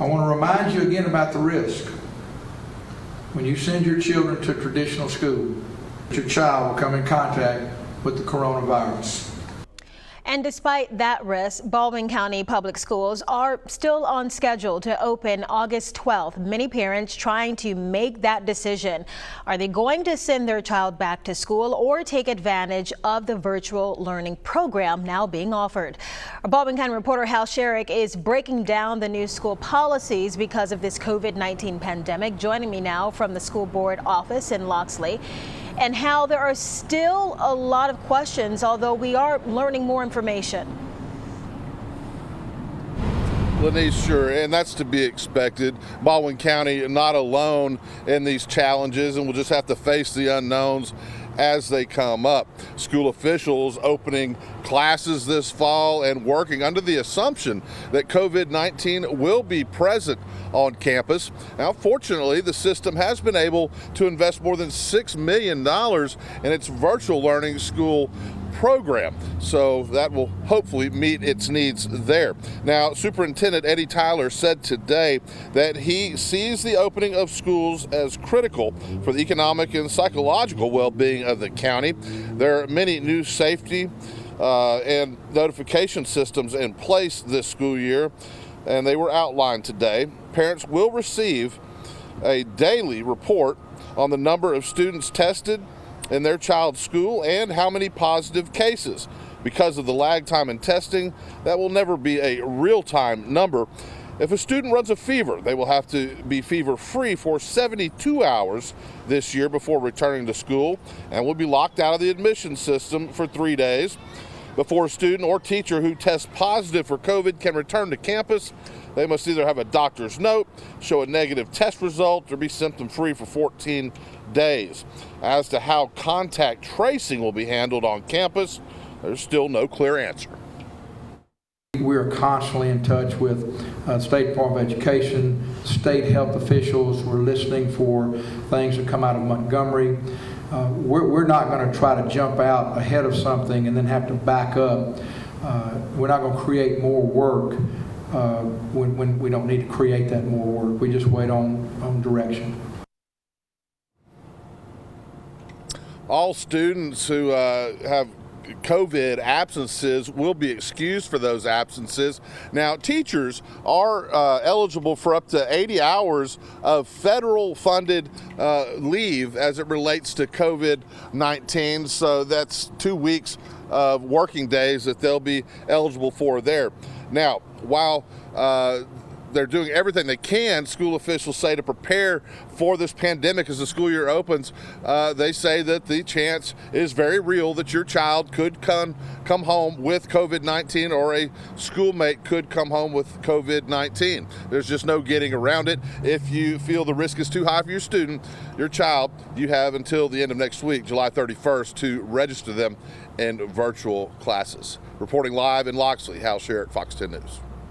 I want to remind you again about the risk. When you send your children to traditional school, your child will come in contact with the coronavirus. And despite that risk, Baldwin County Public Schools are still on schedule to open August 12th. Many parents trying to make that decision. Are they going to send their child back to school or take advantage of the virtual learning program now being offered? Our Baldwin County reporter Hal Sherrick is breaking down the new school policies because of this COVID-19 pandemic. Joining me now from the school board office in Loxley. And how there are still a lot of questions, although we are learning more information. Lenise, sure, and that's to be expected. Baldwin County not alone in these challenges, and we'll just have to face the unknowns as they come up. School officials opening classes this fall and working under the assumption that COVID-19 will be present on campus. Now, fortunately, the system has been able to invest more than $6 million in its virtual learning school program, so that will hopefully meet its needs there. Now, Superintendent Eddie Tyler said today that he sees the opening of schools as critical for the economic and psychological well-being of the county. There are many new safety and notification systems in place this school year, and they were outlined today. Parents will receive a daily report on the number of students tested in their child's school and how many positive cases. Because of the lag time in testing, that will never be a real-time number. If a student runs a fever, they will have to be fever-free for 72 hours this year before returning to school and will be locked out of the admission system for 3 days. Before a student or teacher who tests positive for COVID can return to campus, they must either have a doctor's note, show a negative test result, or be symptom-free for 14 days. As to how contact tracing will be handled on campus, there's still no clear answer. We are constantly in touch with State Department of Education, state health officials. We're listening for things that come out of Montgomery. We're not going to try to jump out ahead of something and then have to back up. We're not going to create more work when we don't need to create that more work. We just wait on direction. All students who have COVID absences will be excused for those absences. Now, teachers are eligible for up to 80 hours of federal funded leave as it relates to COVID-19. So that's 2 weeks of working days that they'll be eligible for there. Now, while they're doing everything they can, school officials say, to prepare for this pandemic as the school year opens. They say that the chance is very real that your child could come home with COVID-19 or a schoolmate could come home with COVID-19. There's just no getting around it. If you feel the risk is too high for your student, your child, you have until the end of next week, July 31st, to register them in virtual classes. Reporting live in Loxley, Hal Sherrick, Fox 10 News.